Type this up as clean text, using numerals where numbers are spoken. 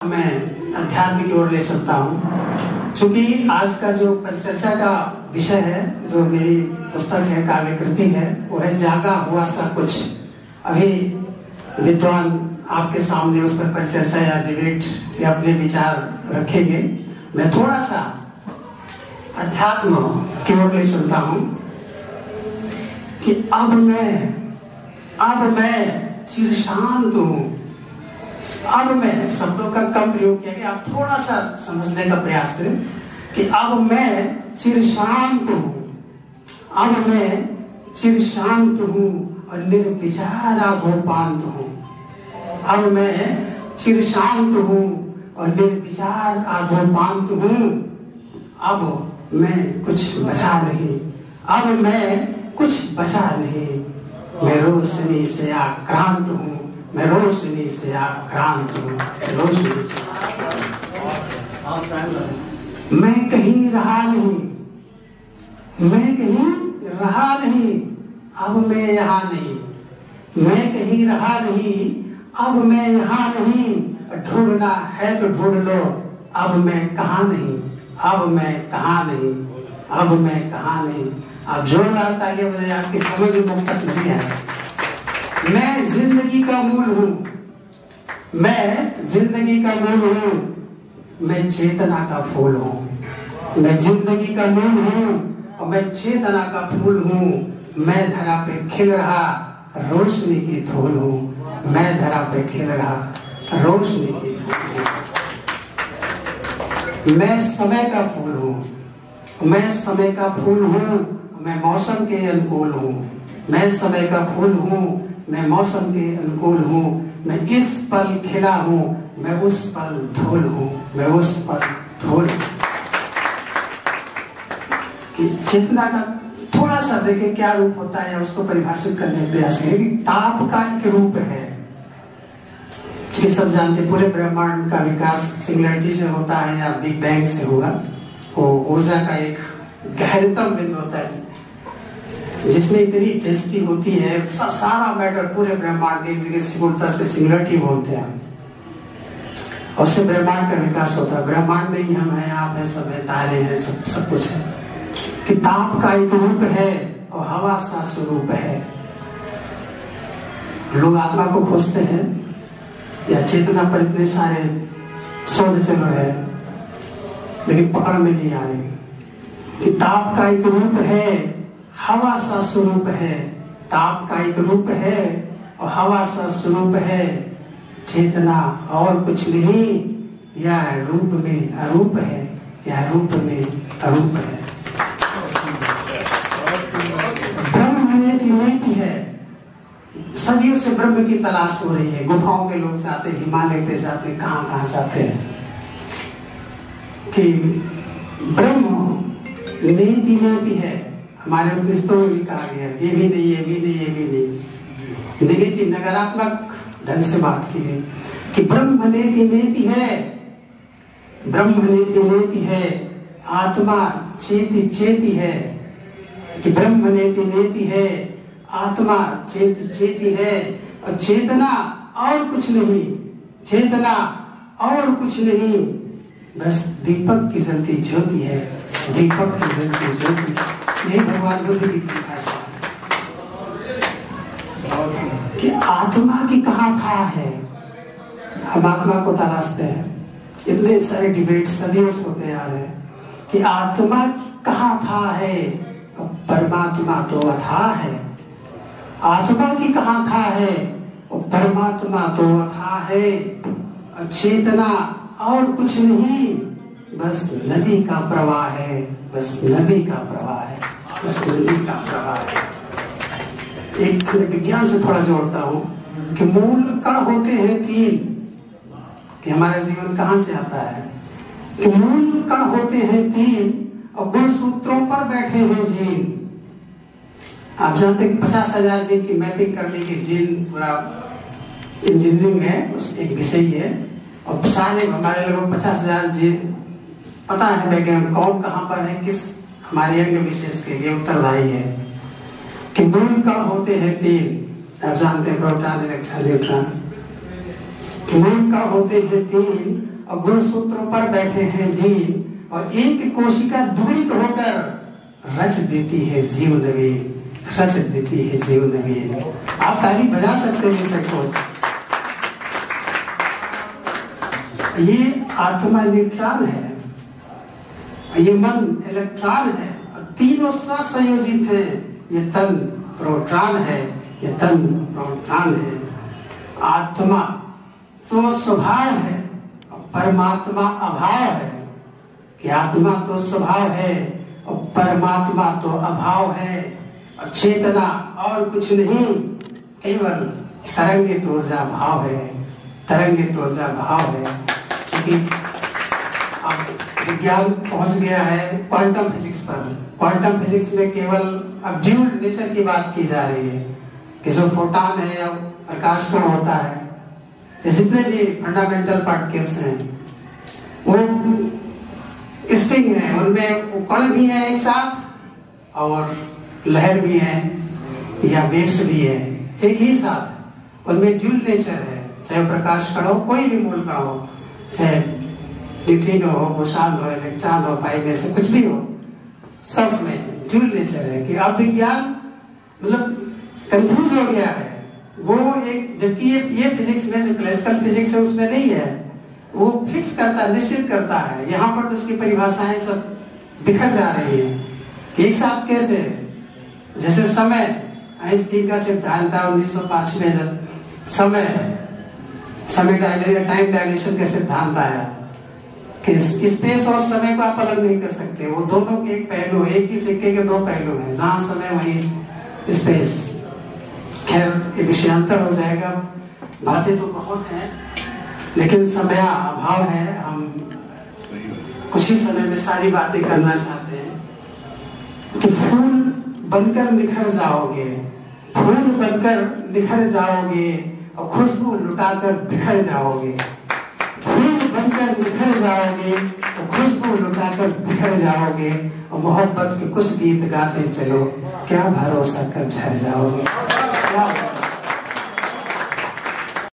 मैं अध्यात्म की ओर ले चलता हूँ। क्योंकि आज का जो परिचर्चा का विषय है, जो मेरी पुस्तक है, काव्य कृति है, वो है जागा हुआ सा कुछ। अभी विद्वान आपके सामने उस पर परिचर्चा या डिबेट या अपने विचार रखेंगे। मैं थोड़ा सा अध्यात्म की ओर ले चलता हूँ कि अब मैं चिर शांत हूँ। अब मैं शब्दों का कम प्रयोग किया गया, आप थोड़ा सा समझने का प्रयास करें कि अब मैं चिर शांत हूँ। अब मैं चिर शांत हूँ और निर्विचार अधोपांत हूँ। अब मैं चिर शांत हूँ और निर्विचार अधोपांत हूँ। अब मैं कुछ बचा नहीं, अब मैं कुछ बचा नहीं। मैं रोशनी से आक्रांत हूँ, मैं रोशनी से आक्रांत हूँ, रोशनी से। मैं कहीं रहा नहीं, मैं कहीं रहा नहीं, अब मैं यहाँ नहीं। मैं कहीं रहा नहीं, अब मैं यहाँ नहीं। ढूंढना है तो ढूंढ लो, अब मैं कहाँ नहीं, अब मैं कहाँ नहीं, अब मैं कहाँ नहीं। आप जोरदार तालियां बजाइए, आपकी समझ में तक नहीं है। मैं जिंदगी का मूल हूँ, मैं जिंदगी का मूल हूँ। मैं चेतना का फूल हूँ, मैं जिंदगी का मूल हूँ और मैं चेतना का फूल हूँ। मैं धरा पे खिल रहा रोशनी की धूल हूँ, मैं धरा पे खिल रहा रोशनी की धूल हूँ। मैं समय का फूल हूँ, मैं समय का फूल हूँ, मैं मौसम के अनुकूल हूँ। मैं समय का फूल हूँ, मैं मौसम के अनुकूल हूँ। मैं इस पल खिला हूँ, मैं उस पल धूल हूँ, मैं उस पल धूल हूँ। कि चेतना का थोड़ा सा देखें क्या रूप होता है, उसको परिभाषित करने का प्रयास करें कि ताप का एक रूप है। कि सब जानते पूरे ब्रह्मांड का विकास सिंगुलरिटी से होता है या बिग बैंग से होगा। वो ऊर्जा का एक गहनतम बिंदु होता है जिसमें इतनी टेस्टी होती है सारा मैटर, पूरे ब्रह्मांड एक जगह सिकुड़ता है, सिंगुलरिटी बोलते हैं। और उससे ब्रह्मांड का विकास होता है। ब्रह्मांड में ही हम हैं, आप हैं, सब है, तारे हैं, सब कुछ है। कि ताप का एक रूप है और हवा सा स्वरूप है। लोग आत्मा को खोजते हैं या चेतना पर इतने सारे शोध चल रहे हैं, लेकिन पकड़ में नहीं आ रही। कि ताप का एक रूप है, हवा सा स्वरूप है। ताप का एक रूप है और हवा सा स्वरूप है। चेतना और कुछ नहीं, यह रूप में अरूप है, यह रूप में अरूप है। ब्रह्म नेति है। सदियों से ब्रह्म की तलाश हो रही है। गुफाओं में लोग जाते, हिमालय पे जाते, कहाँ जाते हैं। कि ब्रह्म नेति है। हमारे उपनिषदों में भी कहा गया ये भी नहीं, ये भी नहीं, ये भी नहीं। नेगेटिव नकारात्मक ढंग से बात की गई कि ब्रह्म नेति है, ब्रह्म नेति है। आत्मा चेती है। कि ब्रह्म नेति है, आत्मा चेती है। और चेतना और कुछ नहीं, चेतना और कुछ नहीं, बस दीपक की जलती ज्योति है, दीपक की जलती ज्योति। यही भगवान बुद्ध की भाषा कि आत्मा की कहाँ था है। हम आत्मा को तलाशते हैं, इतने सारे डिबेट सदियों से होते आ रहे हैं कि आत्मा कहाँ था है। परमात्मा तो अथाह है। आत्मा की कहाँ था है और परमात्मा तो अथाह है। और चेतना और कुछ नहीं, बस नदी का प्रवाह है, बस नदी का प्रवाह है, बस नदी का प्रवाह है। एक विज्ञान से थोड़ा जोड़ता हूँ कि मूल कण होते हैं 3। कि हमारा जीवन कहाँ से आता है। कि मूल कण होते हैं 3 और गुण सूत्रों पर बैठे हैं जीन। आप जानते 50,000 जीन की मैपिंग कर ली कि जीन पूरा इंजीनियरिंग है, उस एक विषय है। और सारे हमारे लोगों 50,000 जीन पता है वैज्ञानिक कौन कहाँ पर है, किस हमारे अंग विशेष के लिए उत्तरदायी है। कि मूल कण होते हैं 3, आप जानते हैं प्रोटॉन, इलेक्ट्रॉन, न्यूट्रॉन। कि मूल कण होते हैं 3 और गुणसूत्रों पर बैठे हैं जीव, और एक कोशिका दुगुणित होकर रच देती है जीव नवीन, रच देती है जीव नवीन। आप ताली बजा सकते हैं इसे कोश। ये आत्मा न्यूट्रॉन है, ये मन इलेक्ट्रॉन है, और तीनों संयोजित है। ये तन प्रोटॉन है, ये तन प्रोटॉन है। आत्मा तो स्वभाव है और परमात्मा अभाव है, कि आत्मा तो स्वभाव है और परमात्मा तो अभाव है। और चेतना और कुछ नहीं, केवल तरंगित ऊर्जा भाव है, तरंगित ऊर्जा भाव है। क्योंकि विज्ञान पहुंच गया है क्वांटम फिजिक्स पर। क्वांटम फिजिक्स में केवल अब ड्यूल नेचर की बात की जा रही है, कि जो फोटॉन है या प्रकाश कण होता है, जितने भी फंडामेंटल पार्टिकल्स हैं, वो स्ट्रिंग है, उनमें वो कण भी है एक साथ, और लहर भी है या वेव्स भी है एक ही साथ। उनमें ड्यूल नेचर है, चाहे प्रकाश कण हो, कोई भी मूल का हो, चाहे न्यूट्रिनो हो, बोसॉन हो, इलेक्ट्रॉन हो, पाई में से कुछ भी हो, सब में ड्यूल नेचर है। कि अब विज्ञान मतलब कंफ्यूज हो गया है वो एक, जबकि ये फिजिक्स में जो क्लासिकल फिजिक्स है उसमें नहीं है, वो फिक्स करता है, निश्चित करता है। यहाँ पर तो उसकी परिभाषाएं सब बिखर जा रही है कि एक साथ कैसे, जैसे समय, आइंस्टीन का सिद्धांत था 1905 में, जब समय टाइम डायलेशन का सिद्धांत आया कि स्पेस और समय को आप अलग नहीं कर सकते, वो दोनों के एक पहलू, एक ही सिक्के के दो पहलू हैं, जहां समय वहीं स्पेस। खैर ये विषयांतर हो जाएगा, बातें तो बहुत हैं, लेकिन समय अभाव है, हम कुछ ही समय में सारी बातें करना चाहते हैं। कि फूल बनकर निखर जाओगे, फूल बनकर निखर जाओगे, और खुशबू लुटाकर बिखर जाओगे। फूल बनकर निखर जाओगे और खुशबू लुटाकर बिखर जाओगे, और मोहब्बत के कुछ गीत गाते चलो, क्या भरोसा कर झर जाओगे।